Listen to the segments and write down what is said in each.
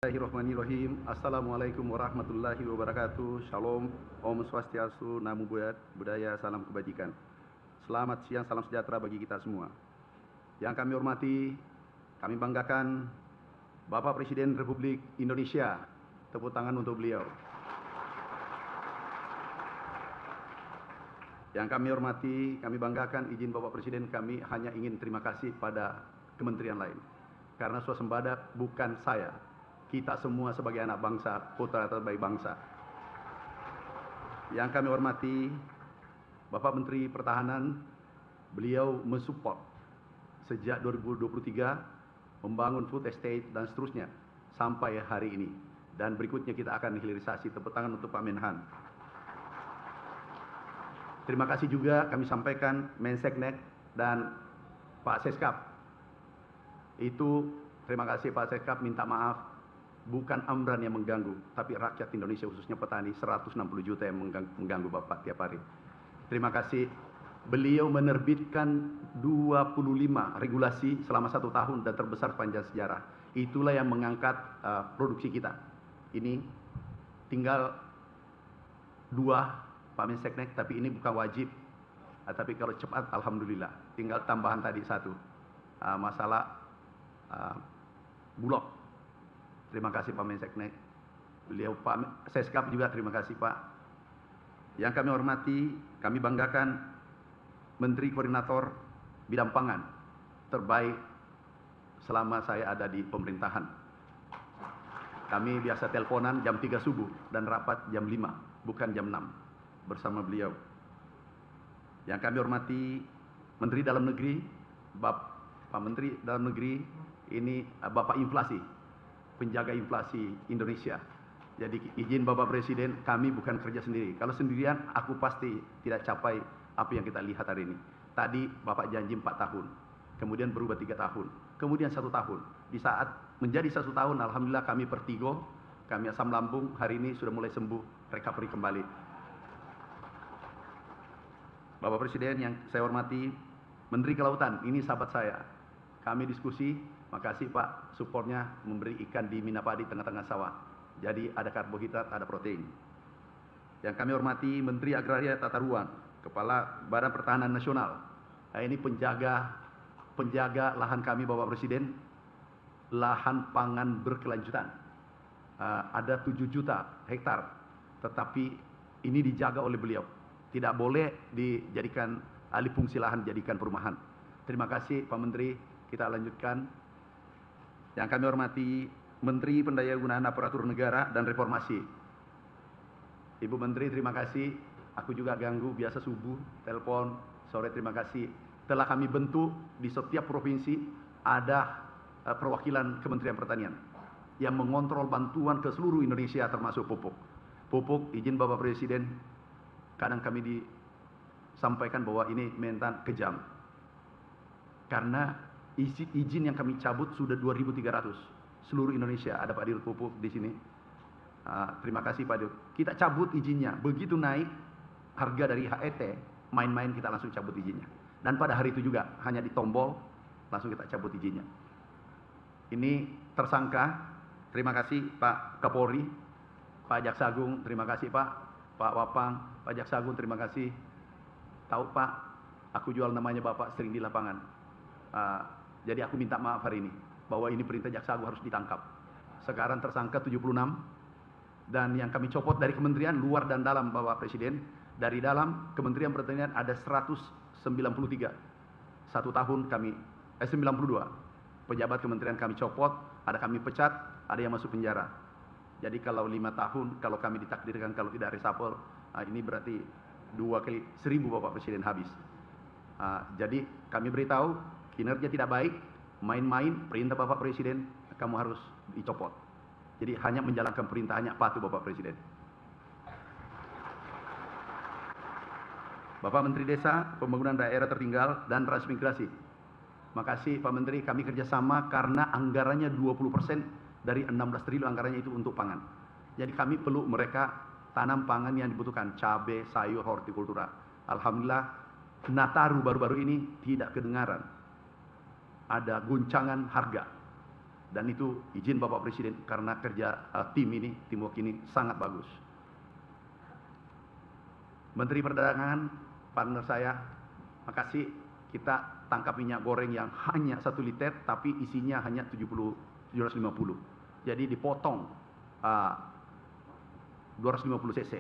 Bismillahirrahmanirrahim. Assalamualaikum warahmatullahi wabarakatuh. Shalom, Om Swastiastu, Namo Buddhaya, salam kebajikan. Selamat siang, salam sejahtera bagi kita semua. Yang kami hormati, kami banggakan Bapak Presiden Republik Indonesia. Tepuk tangan untuk beliau. Yang kami hormati, kami banggakan izin Bapak Presiden, kami hanya ingin terima kasih pada kementerian lain. Karena swasembada bukan saya, kita semua sebagai anak bangsa, putra terbaik bangsa. Yang kami hormati Bapak Menteri Pertahanan, beliau mensupport sejak 2023 membangun food estate dan seterusnya sampai hari ini. Dan berikutnya kita akan hilirisasi. Tepuk tangan untuk Pak Menhan. Terima kasih juga kami sampaikan Menseknek dan Pak Seskap. Itu terima kasih Pak Seskap, minta maaf. Bukan Amran yang mengganggu, tapi rakyat Indonesia khususnya petani 160 juta yang mengganggu Bapak tiap hari. Terima kasih. Beliau menerbitkan 25 regulasi selama 1 tahun dan terbesar sepanjang sejarah. Itulah yang mengangkat produksi kita. Ini tinggal 2 Pak Menseknek, tapi ini bukan wajib. Tapi kalau cepat Alhamdulillah. Tinggal tambahan tadi 1. Masalah Bulog. Terima kasih Pak Menseknek. Beliau Pak Seskap juga terima kasih Pak. Yang kami hormati, kami banggakan Menteri Koordinator Bidang Pangan terbaik selama saya ada di pemerintahan. Kami biasa teleponan jam 3 subuh dan rapat jam 5, bukan jam 6 bersama beliau. Yang kami hormati Menteri Dalam Negeri, Pak Menteri Dalam Negeri ini Bapak Inflasi, penjaga inflasi Indonesia. Jadi izin Bapak Presiden, kami bukan kerja sendiri. Kalau sendirian, aku pasti tidak capai apa yang kita lihat hari ini. Tadi Bapak janji 4 tahun, kemudian berubah 3 tahun, kemudian 1 tahun. Di saat menjadi 1 tahun, Alhamdulillah kami pertigo, kami asam lambung, hari ini sudah mulai sembuh, recovery kembali. Bapak Presiden yang saya hormati, Menteri Kelautan, ini sahabat saya. Kami diskusi. Makasih Pak, supportnya memberi ikan di Minapadi tengah-tengah sawah. Jadi ada karbohidrat, ada protein. Yang kami hormati Menteri Agraria Tata Ruang, Kepala Badan Pertahanan Nasional. Nah, ini penjaga lahan kami Bapak Presiden, lahan pangan berkelanjutan. Ada 7 juta hektar, tetapi ini dijaga oleh beliau. Tidak boleh dijadikan alih fungsi lahan, dijadikan perumahan. Terima kasih Pak Menteri, kita lanjutkan. Yang kami hormati Menteri Pendayagunaan Aparatur Negara dan Reformasi. Ibu Menteri terima kasih, aku juga ganggu biasa subuh, telepon, sore terima kasih. Telah kami bentuk di setiap provinsi ada perwakilan Kementerian Pertanian yang mengontrol bantuan ke seluruh Indonesia termasuk pupuk. Pupuk izin Bapak Presiden, kadang kami disampaikan bahwa ini mentan kejam. Karena izin yang kami cabut sudah 2.300 seluruh Indonesia. Ada Pak Dirut Pupuk di sini. Terima kasih Pak Dirut. Kita cabut izinnya. Begitu naik harga dari HET, main-main kita langsung cabut izinnya. Dan pada hari itu juga hanya di tombol langsung kita cabut izinnya. Ini tersangka. Terima kasih Pak Kapolri, Pak Jaksa Agung, terima kasih Pak Wapang, Pak Jaksa Agung, terima kasih. Tahu Pak, aku jual namanya Bapak sering di lapangan. Jadi aku minta maaf hari ini bahwa ini perintah Jaksa Agung harus ditangkap. Sekarang tersangka 76 dan yang kami copot dari kementerian luar dan dalam Bapak Presiden. Dari dalam Kementerian Pertanian ada 193. 1 tahun kami 92 pejabat kementerian kami copot, ada kami pecat, ada yang masuk penjara. Jadi kalau 5 tahun kalau kami ditakdirkan kalau tidak reshuffle, ini berarti 2 kali 1000 Bapak Presiden habis. Jadi kami beritahu kinerja tidak baik, main-main, perintah Bapak Presiden, kamu harus dicopot. Jadi hanya menjalankan perintahnya, patuh Bapak Presiden. Bapak Menteri Desa, Pembangunan Daerah Tertinggal, dan Transmigrasi. Makasih Pak Menteri, kami kerjasama karena anggarannya 20% dari 16 triliun anggarannya itu untuk pangan. Jadi kami perlu mereka tanam pangan yang dibutuhkan, cabai, sayur, hortikultura. Alhamdulillah, Nataru baru-baru ini tidak kedengaran. Ada guncangan harga. Dan itu izin Bapak Presiden karena kerja teamwork ini sangat bagus. Menteri Perdagangan, partner saya, makasih kita tangkap minyak goreng yang hanya 1 liter tapi isinya hanya 750. Jadi dipotong 250 cc.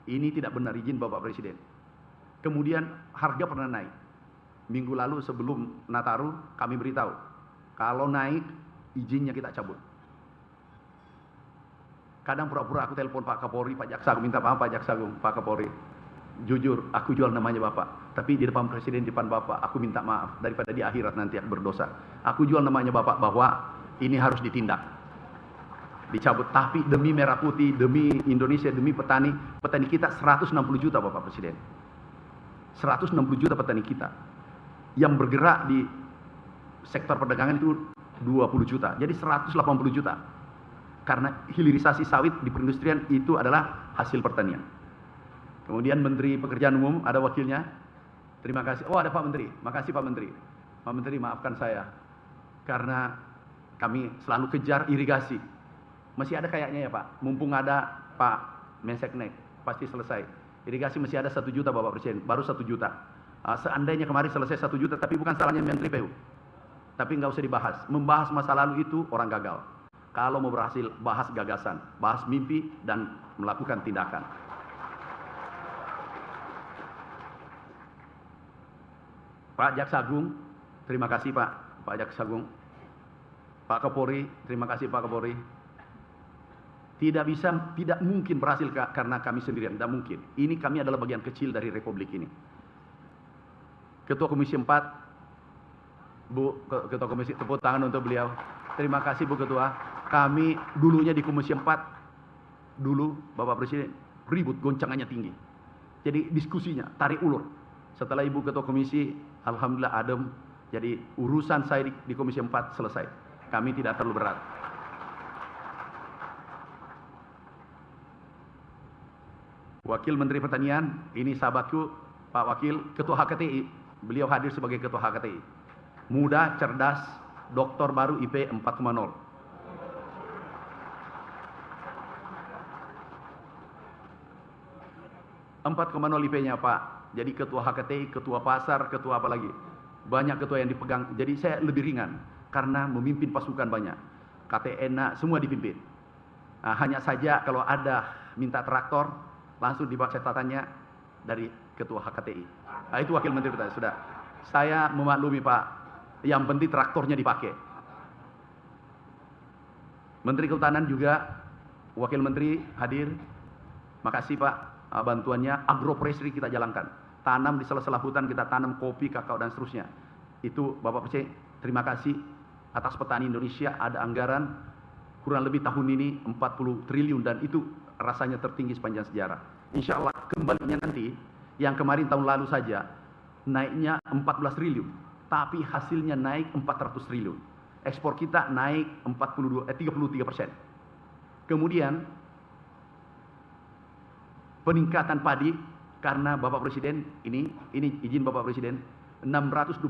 Ini tidak benar, izin Bapak Presiden. Kemudian harga pernah naik. Minggu lalu sebelum Nataru kami beritahu, kalau naik izinnya kita cabut. Kadang pura-pura aku telepon Pak Kapolri, Pak Jaksa, aku minta maaf Pak Jaksa, Pak Kapolri. Jujur, aku jual namanya Bapak. Tapi di depan Presiden, di depan Bapak, aku minta maaf. Daripada di akhirat nanti aku berdosa. Aku jual namanya Bapak bahwa ini harus ditindak. Dicabut. Tapi demi Merah Putih, demi Indonesia, demi petani kita 160 juta Bapak Presiden. 160 juta petani kita. Yang bergerak di sektor perdagangan itu 20 juta. Jadi 180 juta. Karena hilirisasi sawit di perindustrian itu adalah hasil pertanian. Kemudian Menteri Pekerjaan Umum, ada wakilnya. Terima kasih. Oh, ada Pak Menteri. Makasih Pak Menteri. Pak Menteri, maafkan saya. Karena kami selalu kejar irigasi. Masih ada kayaknya ya Pak. Mumpung ada Pak Menseknek, pasti selesai. Irigasi masih ada 1 juta Bapak Presiden. Baru 1 juta. Seandainya kemarin selesai 1 juta, tapi bukan salahnya Menteri PU. Tapi nggak usah dibahas. Membahas masa lalu itu orang gagal. Kalau mau berhasil, bahas gagasan, bahas mimpi, dan melakukan tindakan. Pak Jaksa Agung, terima kasih Pak Jaksa Agung. Pak Kapolri, terima kasih Pak Kapolri. Tidak mungkin berhasil karena kami sendirian, tidak mungkin. Ini kami adalah bagian kecil dari Republik ini. Ketua Komisi 4, Bu Ketua Komisi, tepuk tangan untuk beliau. Terima kasih Bu Ketua. Kami dulunya di Komisi 4, dulu Bapak Presiden ribut, goncangannya tinggi. Jadi diskusinya, tarik ulur. Setelah Ibu Ketua Komisi, Alhamdulillah adem. Jadi urusan saya di Komisi 4 selesai. Kami tidak terlalu berat. Wakil Menteri Pertanian, ini sahabatku, Pak Wakil, Ketua HKTI. Beliau hadir sebagai Ketua HKTI. Muda, cerdas, doktor baru IP 4,0. IP-nya Pak. Jadi Ketua HKTI, Ketua Pasar, Ketua apa lagi. Banyak ketua yang dipegang. Jadi saya lebih ringan. Karena memimpin pasukan banyak. KTN, semua dipimpin. Nah, hanya saja kalau ada minta traktor, langsung dibawa catatannya dari Ketua HKTI. Nah, itu Wakil Menteri Pertanian. Sudah. Saya memaklumi Pak. Yang penting traktornya dipakai. Menteri Kehutanan juga, Wakil Menteri hadir. Makasih Pak bantuannya. Agroforestry kita jalankan. Tanam di sela-sela hutan, kita tanam kopi, kakao, dan seterusnya. Itu Bapak Presiden, terima kasih atas petani Indonesia. Ada anggaran kurang lebih tahun ini 40 triliun. Dan itu rasanya tertinggi sepanjang sejarah. Insya Allah kembalinya nanti, yang kemarin tahun lalu saja, naiknya 14 triliun. Tapi hasilnya naik 400 triliun. Ekspor kita naik 33%. Kemudian, peningkatan padi, karena Bapak Presiden, ini izin Bapak Presiden, 629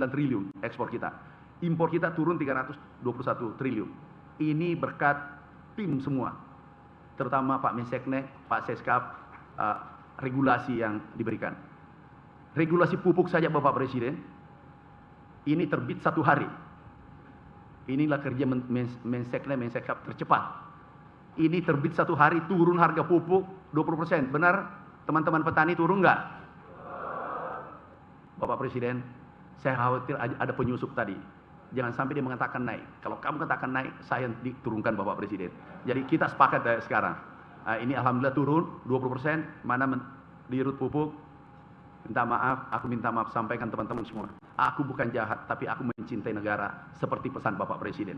triliun ekspor kita. Impor kita turun 321 triliun. Ini berkat tim semua. Terutama Pak Menseknek, Pak Seskap, regulasi yang diberikan. Regulasi pupuk saja Bapak Presiden, ini terbit 1 hari. Inilah kerja Menseknek, Mensekap tercepat. Ini terbit 1 hari, turun harga pupuk 20%. Benar teman-teman petani turun nggak? Bapak Presiden, saya khawatir ada penyusup tadi. Jangan sampai dia mengatakan naik. Kalau kamu katakan naik, saya diturunkan Bapak Presiden. Jadi kita sepakat sekarang. Ini Alhamdulillah turun 20%. Mana dirut pupuk? Minta maaf, aku minta maaf, sampaikan teman-teman semua. Aku bukan jahat, tapi aku mencintai negara seperti pesan Bapak Presiden.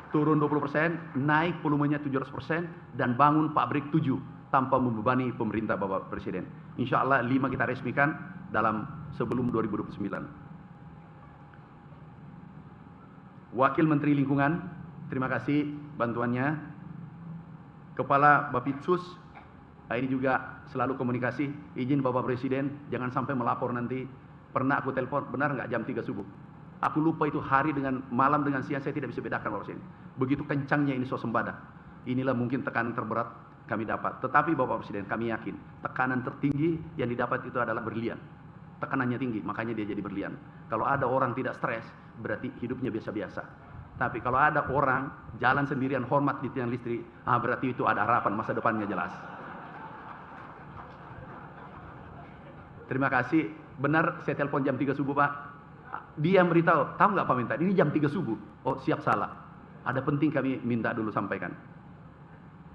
Turun 20%, naik volumenya 700%, dan bangun pabrik 7 tanpa membebani pemerintah Bapak Presiden. Insya Allah 5 kita resmikan sebelum 2029. Wakil Menteri Lingkungan, terima kasih bantuannya. Kepala Bapitsus, ini juga selalu komunikasi. Izin Bapak Presiden, jangan sampai melapor nanti. Pernah aku telepon, benar nggak jam 3 subuh? Aku lupa itu hari dengan malam dengan siang, saya tidak bisa bedakan Bapak Presiden. Begitu kencangnya ini swasembada. Inilah mungkin tekanan terberat kami dapat. Tetapi Bapak Presiden, kami yakin tekanan tertinggi yang didapat itu adalah berlian. Tekanannya tinggi, makanya dia jadi berlian. Kalau ada orang tidak stres, berarti hidupnya biasa-biasa. Tapi kalau ada orang jalan sendirian hormat di tiang listrik, berarti itu ada harapan, masa depannya jelas. Terima kasih. Benar, saya telepon jam 3 subuh Pak. Dia yang beritahu, tahu nggak Pak Minta, ini jam 3 subuh. Oh siap, salah. Ada penting kami minta dulu sampaikan.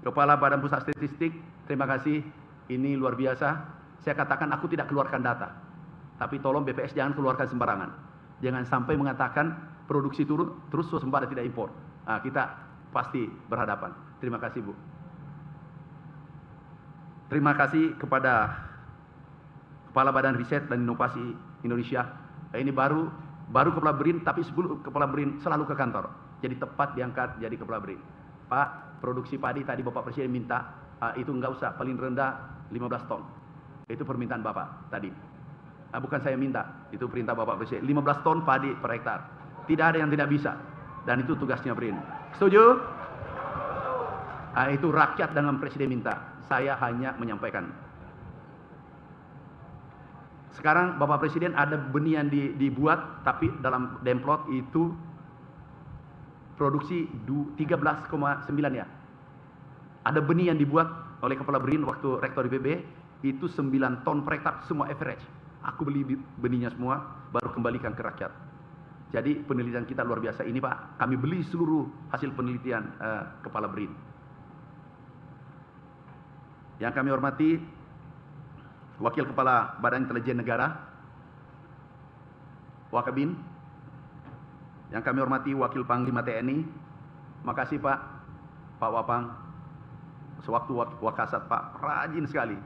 Kepala Badan Pusat Statistik, terima kasih. Ini luar biasa. Saya katakan aku tidak keluarkan data. Tapi tolong BPS jangan keluarkan sembarangan. Jangan sampai mengatakan produksi turun, terus swasembada tidak impor. Kita pasti berhadapan. Terima kasih Bu. Terima kasih kepada Kepala Badan Riset dan Inovasi Indonesia. Ini baru Kepala BRIN, tapi sebelum Kepala BRIN selalu ke kantor. Jadi tepat diangkat jadi Kepala BRIN. Pak, produksi padi tadi Bapak Presiden minta, itu enggak usah, paling rendah 15 ton. Itu permintaan Bapak tadi. Bukan saya minta, itu perintah Bapak Presiden. 15 ton padi per hektar. Tidak ada yang tidak bisa. Dan itu tugasnya BRIN. Setuju? Itu rakyat dengan Presiden minta. Saya hanya menyampaikan. Sekarang Bapak Presiden ada benih yang dibuat, tapi dalam demplot itu produksi 13,9 ya. Ada benih yang dibuat oleh Kepala BRIN waktu Rektor IPB, itu 9 ton per hektar, semua average. Aku beli benihnya semua, baru kembalikan ke rakyat. Jadi penelitian kita luar biasa. Ini Pak, kami beli seluruh hasil penelitian Kepala BRIN. Yang kami hormati, Wakil Kepala Badan Intelijen Negara, Wakabin. Yang kami hormati Wakil Panglima TNI. Makasih Pak Wapang. Sewaktu Wakasat Pak, rajin sekali.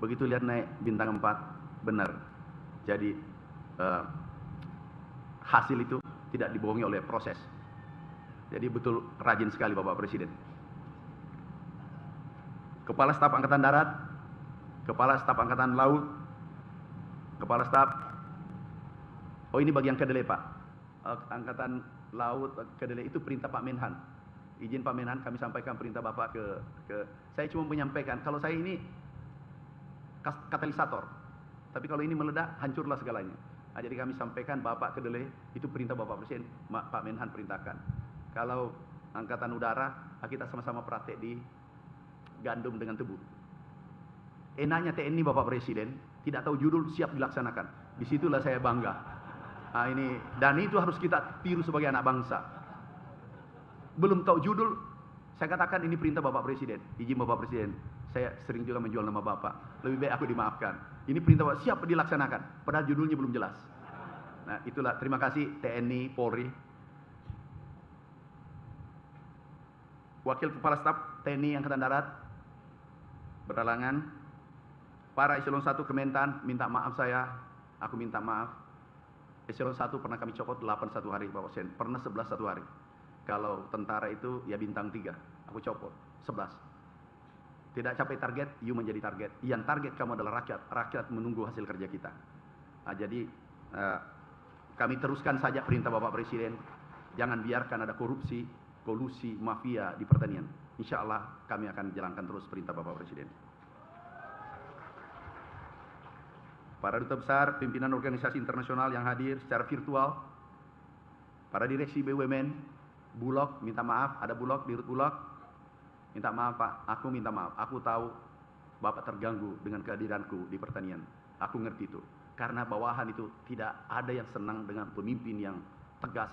Begitu lihat naik bintang 4, benar. Jadi hasil itu tidak dibohongi oleh proses. Jadi betul rajin sekali Bapak Presiden. Kepala Staf Angkatan Darat, Kepala Staf Angkatan Laut, Kepala Staf, oh ini bagian kedelai Pak. Angkatan Laut, kedelai itu perintah Pak Menhan. Izin Pak Menhan kami sampaikan perintah Bapak ke saya cuma menyampaikan, kalau saya ini katalisator. Tapi kalau ini meledak, hancurlah segalanya. Jadi kami sampaikan Bapak kedelai, itu perintah Bapak Presiden, Pak Menhan perintahkan. Kalau Angkatan Udara, kita sama-sama praktek di gandum dengan tebu. Enaknya TNI Bapak Presiden, tidak tahu judul, siap dilaksanakan. Disitulah saya bangga. Dan itu harus kita tiru sebagai anak bangsa. Belum tahu judul, saya katakan ini perintah Bapak Presiden. Izin Bapak Presiden, saya sering juga menjual nama Bapak. Lebih baik aku dimaafkan. Ini perintah Bapak, siap dilaksanakan. Padahal judulnya belum jelas. Nah itulah, terima kasih TNI, Polri. Wakil Kepala Staf TNI Angkatan Darat, berhalangan. Para eselon 1 Kementan, minta maaf saya, aku minta maaf. Eselon 1 pernah kami copot 8 satu hari Bapak Presiden, pernah 11 satu hari. Kalau tentara itu ya bintang 3, aku copot 11. Tidak capai target, you menjadi target. Yang target kamu adalah rakyat, rakyat menunggu hasil kerja kita. Jadi kami teruskan saja perintah Bapak Presiden, jangan biarkan ada korupsi, kolusi, mafia di pertanian. Insya Allah kami akan jalankan terus perintah Bapak Presiden. Para duta besar, pimpinan organisasi internasional yang hadir secara virtual, para direksi BUMN, Bulog, minta maaf, ada Bulog, dirut Bulog, minta maaf Pak, aku minta maaf, aku tahu Bapak terganggu dengan kehadiranku di pertanian, aku ngerti itu, karena bawahan itu tidak ada yang senang dengan pemimpin yang tegas,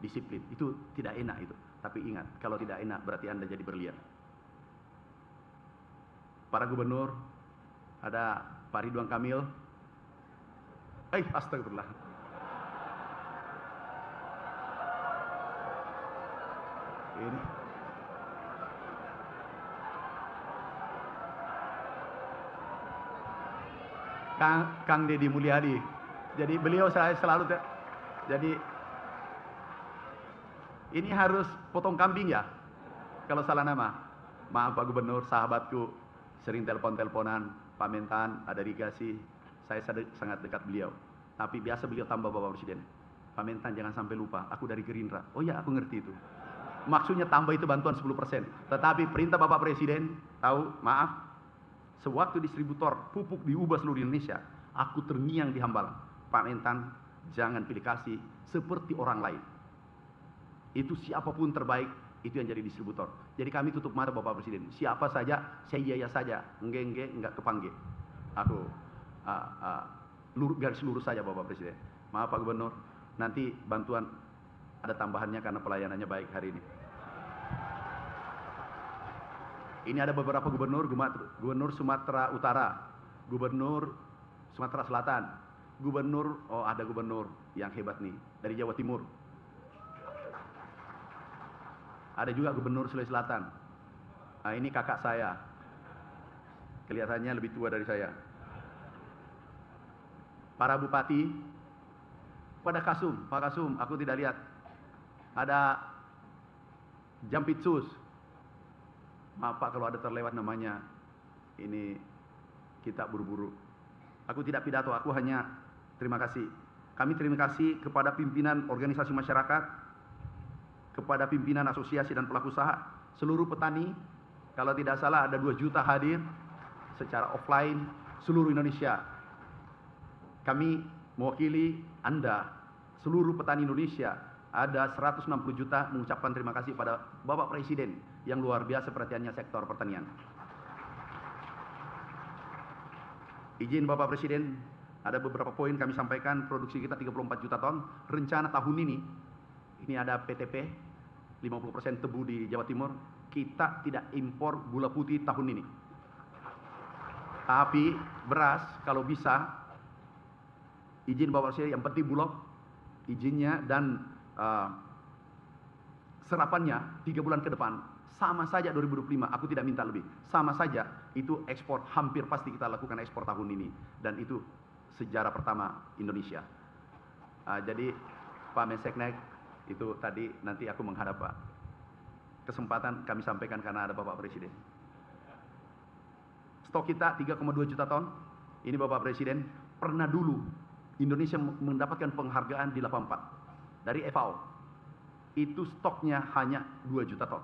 disiplin, itu tidak enak itu, tapi ingat, kalau tidak enak berarti Anda jadi berlian. Para gubernur, ada Pak Ridwan Kamil, astagfirullah. Ini Kang Deddy Mulyadi. Jadi beliau saya selalu jadi ini harus potong kambing ya kalau salah nama. Maaf Pak Gubernur, sahabatku, sering telepon-teleponan, Pak Mentan, ada dikasih, saya sangat dekat beliau. Tapi biasa beliau tambah Bapak Presiden. Pak Mentan jangan sampai lupa, aku dari Gerindra. Oh ya, aku ngerti itu. Maksudnya tambah itu bantuan 10%. Tetapi perintah Bapak Presiden, tahu, maaf, sewaktu distributor pupuk diubah seluruh Indonesia, aku terngiang di Hambalang. Pak Mentan, jangan pilih kasih seperti orang lain. Itu siapapun terbaik, itu yang jadi distributor. Jadi kami tutup mata Bapak Presiden. Siapa saja, saya iya saja. Enggak kepanggil. Aku garis lurus saja Bapak Presiden. Maaf Pak Gubernur, nanti bantuan ada tambahannya karena pelayanannya baik hari ini. Ini ada beberapa gubernur Sumatera Utara, gubernur Sumatera Selatan, ada gubernur yang hebat nih dari Jawa Timur. Ada juga gubernur Sulawesi Selatan. Nah, ini kakak saya. Kelihatannya lebih tua dari saya. Para bupati, pada Pak Kasum, aku tidak lihat. Ada Jampitsus. Maaf Pak kalau ada terlewat namanya. Ini kita buru-buru. Aku tidak pidato, aku hanya terima kasih. Kami terima kasih kepada pimpinan organisasi masyarakat, kepada pimpinan asosiasi dan pelaku usaha, seluruh petani, kalau tidak salah ada 2 juta hadir secara offline seluruh Indonesia. Kami mewakili Anda, seluruh petani Indonesia, ada 160 juta mengucapkan terima kasih pada Bapak Presiden yang luar biasa perhatiannya sektor pertanian. Izin Bapak Presiden, ada beberapa poin kami sampaikan, produksi kita 34 juta ton, rencana tahun ini ada PTP, 50% tebu di Jawa Timur, kita tidak impor gula putih tahun ini. Tapi beras kalau bisa, izin Bapak Presiden, yang penting Bulog, izinnya dan serapannya 3 bulan ke depan, sama saja 2025, aku tidak minta lebih, sama saja itu ekspor, hampir pasti kita lakukan ekspor tahun ini, dan itu sejarah pertama Indonesia. Jadi Pak Menseknek, itu tadi nanti aku menghadap Pak. Kesempatan kami sampaikan karena ada Bapak Presiden. Stok kita 3,2 juta ton, ini Bapak Presiden, pernah dulu Indonesia mendapatkan penghargaan di 84 dari FAO. Itu stoknya hanya 2 juta ton.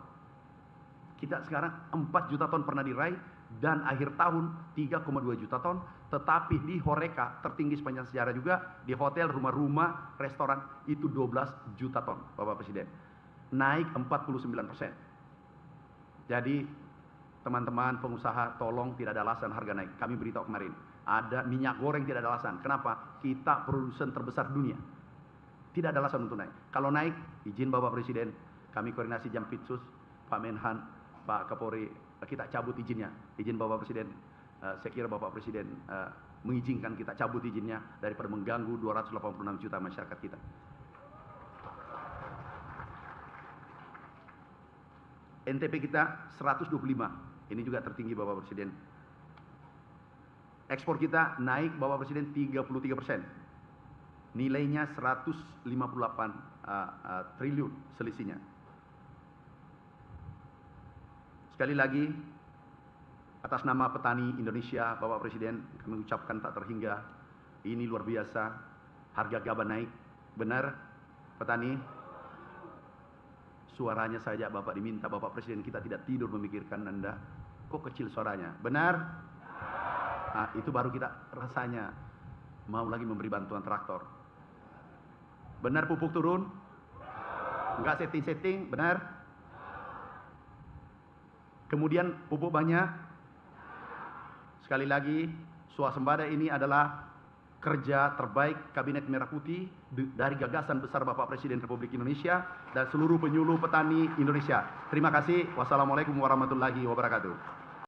Kita sekarang 4 juta ton pernah diraih, dan akhir tahun 3,2 juta ton, tetapi di HoReCa tertinggi sepanjang sejarah juga, di hotel, rumah-rumah, restoran itu 12 juta ton, Bapak Presiden. Naik 49%. Jadi teman-teman pengusaha, tolong tidak ada alasan harga naik. Kami beritahu kemarin, ada minyak goreng tidak ada alasan. Kenapa? Kita produsen terbesar dunia. Tidak ada alasan untuk naik. Kalau naik, izin Bapak Presiden, kami koordinasi Jampitsus, Pak Menhan, Pak Kapolri, kita cabut izinnya. Izin Bapak Presiden, saya kira Bapak Presiden mengizinkan kita cabut izinnya daripada mengganggu 286 juta masyarakat kita. NTP kita 125, ini juga tertinggi Bapak Presiden. Ekspor kita naik Bapak Presiden 33%. Nilainya 158 triliun selisihnya. Sekali lagi, atas nama petani Indonesia, Bapak Presiden, kami ucapkan tak terhingga. Ini luar biasa, harga gabah naik. Benar, petani? Suaranya saja Bapak diminta, Bapak Presiden, kita tidak tidur memikirkan Anda. Kok kecil suaranya? Benar? Nah, itu baru kita rasanya mau lagi memberi bantuan traktor. Benar pupuk turun? Enggak setting-setting, benar? Kemudian pupuk banyak? Sekali lagi, swasembada ini adalah kerja terbaik Kabinet Merah Putih dari gagasan besar Bapak Presiden Republik Indonesia dan seluruh penyuluh petani Indonesia. Terima kasih. Wassalamualaikum warahmatullahi wabarakatuh.